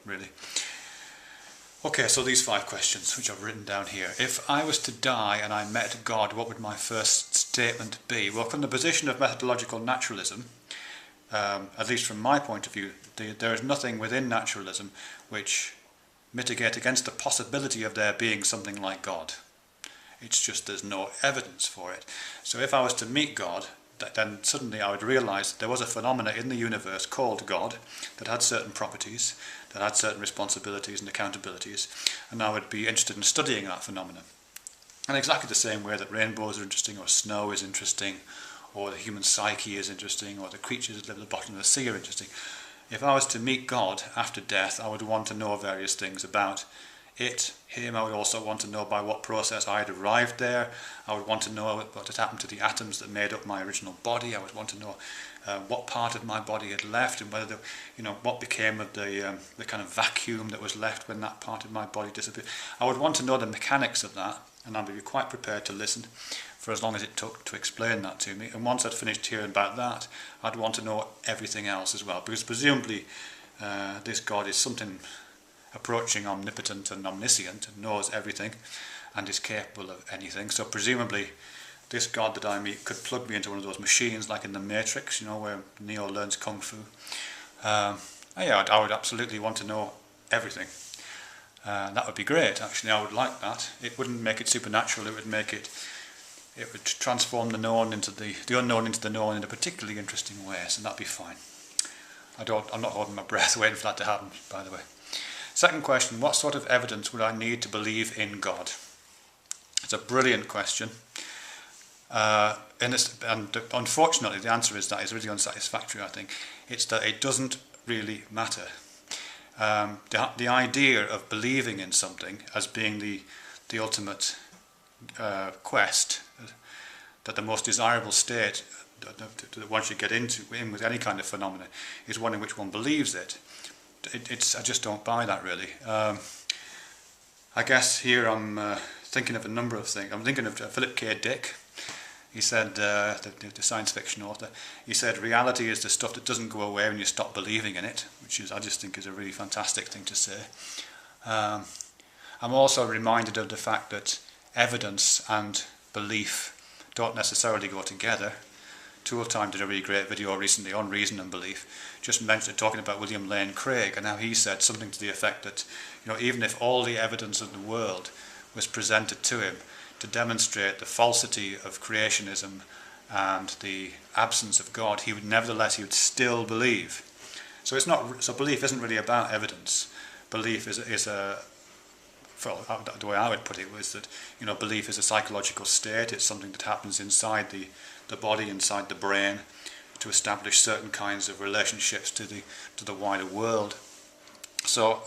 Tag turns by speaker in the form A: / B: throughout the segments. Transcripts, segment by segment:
A: really. Okay, so these 5 questions, which I've written down here. If I was to die and I met God, what would my first statement be? Well, from the position of methodological naturalism, at least from my point of view, there is nothing within naturalism which mitigate against the possibility of there being something like God. It's just there's no evidence for it. So if I was to meet God, then suddenly I would realise there was a phenomena in the universe called God that had certain properties, that had certain responsibilities and accountabilities, and I would be interested in studying that phenomenon. And exactly the same way that rainbows are interesting, or snow is interesting, or the human psyche is interesting, or the creatures that live at the bottom of the sea are interesting. If I was to meet God after death, I would want to know various things about it, him. I would also want to know by what process I had arrived there. I would want to know what had happened to the atoms that made up my original body. I would want to know what part of my body had left, and whether what became of the kind of vacuum that was left when that part of my body disappeared. I would want to know the mechanics of that, and I would be quite prepared to listen for as long as it took to explain that to me. And once I'd finished hearing about that, I'd want to know everything else as well, because presumably this God is something approaching omnipotent and omniscient and knows everything and is capable of anything. So presumably this God that I meet could plug me into one of those machines like in the Matrix, where Neo learns Kung Fu. I would absolutely want to know everything. That would be great, actually. I would like that. It wouldn't make it supernatural, it would transform the known into the unknown into the known in a particularly interesting way, so that'd be fine. I'm not holding my breath waiting for that to happen, by the way. Second question, what sort of evidence would I need to believe in God? It's a brilliant question. And unfortunately, the answer is that it's really unsatisfactory, I think. It's that it doesn't really matter. The idea of believing in something as being the ultimate quest, that the most desirable state that one should get in with any kind of phenomena is one in which one believes it. I just don't buy that, really. I guess here I'm thinking of a number of things. I'm thinking of Philip K. Dick. He said, the science fiction author, he said, reality is the stuff that doesn't go away when you stop believing in it, which I just think is a really fantastic thing to say. I'm also reminded of the fact that evidence and belief don't necessarily go together. Tooltime did a really great video recently on reason and belief, just talking about William Lane Craig, and how he said something to the effect that, even if all the evidence in the world was presented to him to demonstrate the falsity of creationism and the absence of God, he would still believe. So belief isn't really about evidence. Belief is the way I would put it was that belief is a psychological state. It's something that happens inside the body, inside the brain, to establish certain kinds of relationships to the wider world. So,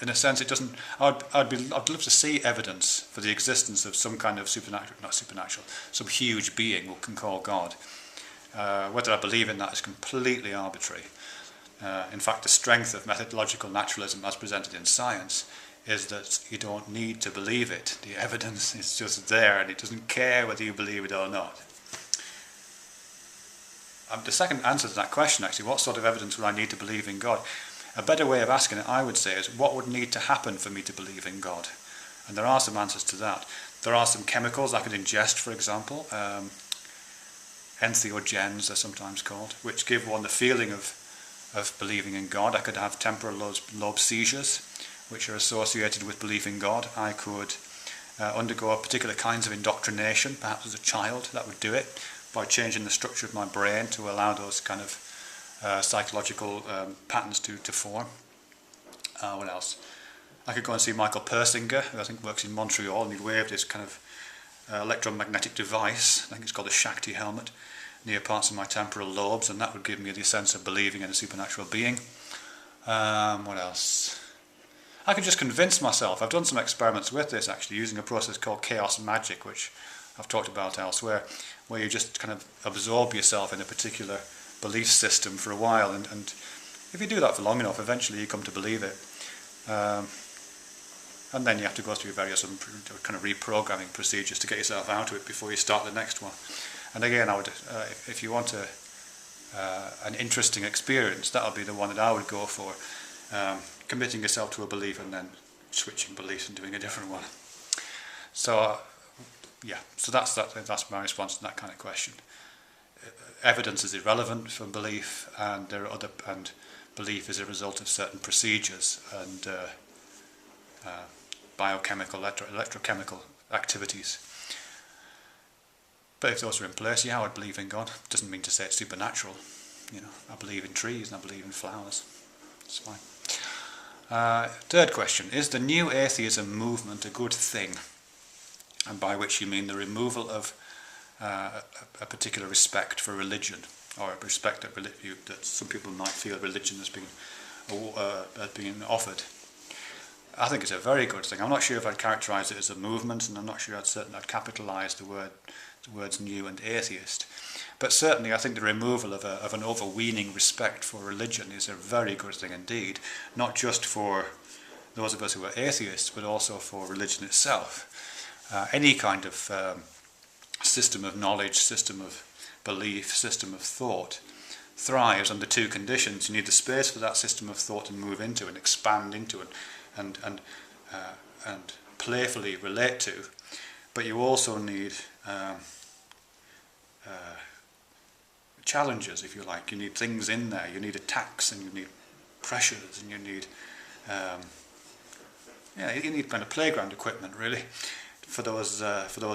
A: in a sense, it doesn't. I'd love to see evidence for the existence of some kind of some huge being we can call God. Whether I believe in that is completely arbitrary. In fact, the strength of methodological naturalism, as presented in science, is that you don't need to believe it. The evidence is just there, and it doesn't care whether you believe it or not. The second answer to that question, actually, what sort of evidence would I need to believe in God? A better way of asking it, I would say, is what would need to happen for me to believe in God? And there are some answers to that. There are some chemicals I could ingest, for example, entheogens they're sometimes called, which give one the feeling of believing in God. I could have temporal lobe seizures, which are associated with belief in God. I could undergo particular kinds of indoctrination, perhaps as a child. That would do it, by changing the structure of my brain to allow those kind of psychological patterns to form. What else? I could go and see Michael Persinger, who I think works in Montreal, and he'd wave this kind of electromagnetic device, I think it's called a Shakti helmet, near parts of my temporal lobes, and that would give me the sense of believing in a supernatural being. What else? I could just convince myself. I've done some experiments with this, actually, using a process called chaos magic, which I've talked about elsewhere, where you just kind of absorb yourself in a particular belief system for a while, and if you do that for long enough, eventually you come to believe it. And then you have to go through various kind of reprogramming procedures to get yourself out of it before you start the next one. And again, I would, if you want an interesting experience, that would be the one that I would go for. committing yourself to a belief and then switching beliefs and doing a different one. So yeah, so that's my response to that kind of question. Evidence is irrelevant for belief, and belief is a result of certain procedures and biochemical, electrochemical activities. But if those are in place, yeah, I would believe in God. Doesn't mean to say it's supernatural. You know, I believe in trees and I believe in flowers. It's fine. Third question: is the new atheism movement a good thing? And by which you mean the removal of a particular respect for religion, or a respect that some people might feel religion has been offered. I think it's a very good thing. I'm not sure if I'd characterise it as a movement, and I'm not sure I'd capitalise the words new and atheist. But certainly I think the removal of an overweening respect for religion is a very good thing indeed, not just for those of us who are atheists, but also for religion itself. Any kind of system of knowledge, system of belief, system of thought thrives under two conditions. You need the space for that system of thought to move into and expand into and playfully relate to, but you also need challenges, if you like. You need things in there. You need attacks, and you need pressures, and you need you need kind of playground equipment, really, for those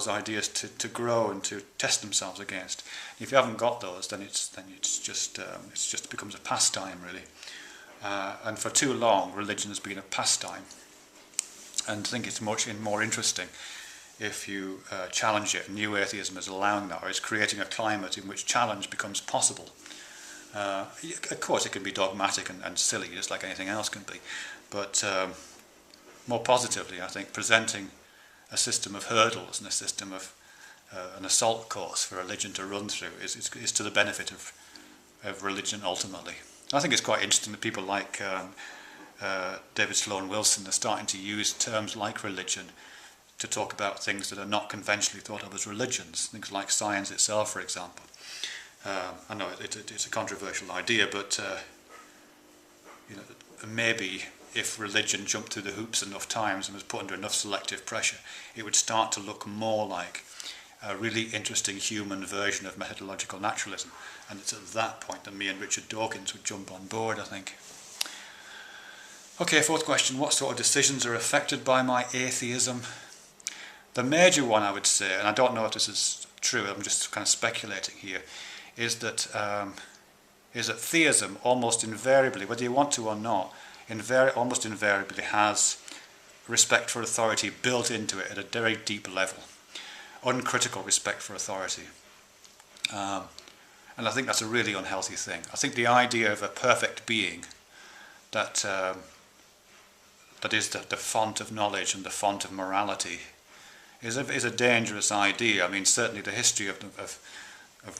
A: ideas to grow and to test themselves against. If you haven't got those, then it just becomes a pastime, really. And for too long, religion has been a pastime. And I think it's much more interesting if you challenge it. New atheism is allowing that, or is creating a climate in which challenge becomes possible. Of course, it can be dogmatic and silly, just like anything else can be. But more positively, I think, presenting a system of hurdles and a system of an assault course for religion to run through is to the benefit of religion ultimately. I think it's quite interesting that people like David Sloan Wilson are starting to use terms like religion to talk about things that are not conventionally thought of as religions, things like science itself, for example. I know it's a controversial idea, but maybe if religion jumped through the hoops enough times and was put under enough selective pressure, it would start to look more like a really interesting human version of methodological naturalism. And it's at that point that me and Richard Dawkins would jump on board, I think. Okay, fourth question: what sort of decisions are affected by my atheism? The major one, I would say, and I don't know if this is true, I'm just kind of speculating here, is that theism almost invariably, whether you want to or not, almost invariably has respect for authority built into it at a very deep level. Uncritical respect for authority. And I think that's a really unhealthy thing. I think the idea of a perfect being that is the font of knowledge and the font of morality is a dangerous idea. I mean, certainly the history of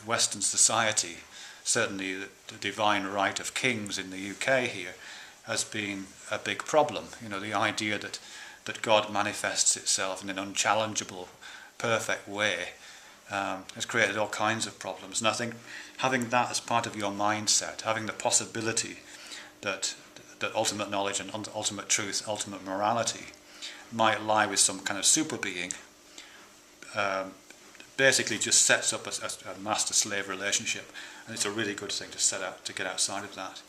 A: Western society, certainly the divine right of kings in the UK here, has been a big problem. You know, the idea that God manifests itself in an unchallengeable, perfect way has created all kinds of problems. And I think having that as part of your mindset, having the possibility that ultimate knowledge and ultimate truth, ultimate morality might lie with some kind of super being, basically just sets up a master-slave relationship, and it's a really good thing to get outside of that.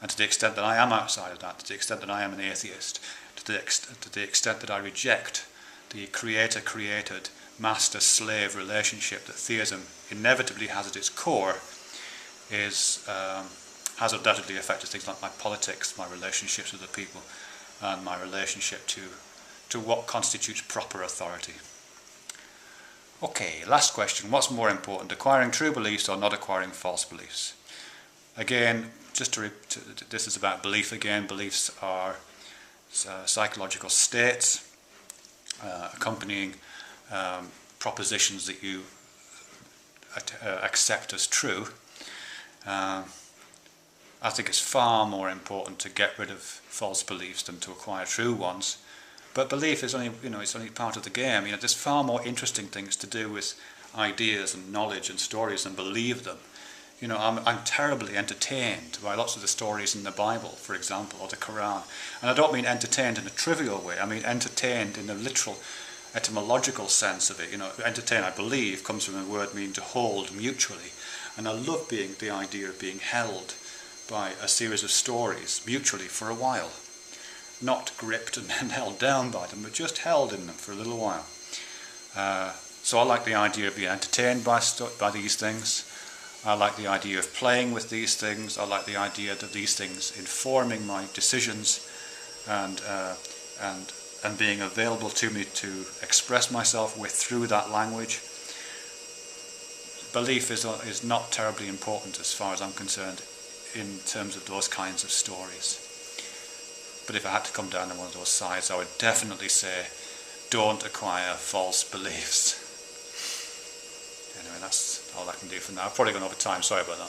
A: And to the extent that I am outside of that, to the extent that I am an atheist, to the extent that I reject the creator-created, master-slave relationship that theism inevitably has at its core, has undoubtedly affected things like my politics, my relationships with the people, and my relationship to what constitutes proper authority. Okay, last question. What's more important, acquiring true beliefs or not acquiring false beliefs? Again, this is about belief again. Beliefs are psychological states accompanying propositions that you accept as true. I think it's far more important to get rid of false beliefs than to acquire true ones. But belief is only, it's only part of the game. There's far more interesting things to do with ideas and knowledge and stories than believe them. You know, I'm terribly entertained by lots of the stories in the Bible, for example, or the Quran. And I don't mean entertained in a trivial way. I mean entertained in the literal etymological sense of it. You know, entertain, I believe, comes from the word meaning to hold mutually. And I love the idea of being held by a series of stories mutually for a while. Not gripped and held down by them, but just held in them for a little while. So I like the idea of being entertained by these things. I like the idea of playing with these things. I like the idea that these things informing my decisions and being available to me to express myself through that language. Belief is not terribly important as far as I'm concerned in terms of those kinds of stories. But if I had to come down on one of those sides, I would definitely say, don't acquire false beliefs. Anyway, that's all I can do for now. I've probably gone over time, sorry about that.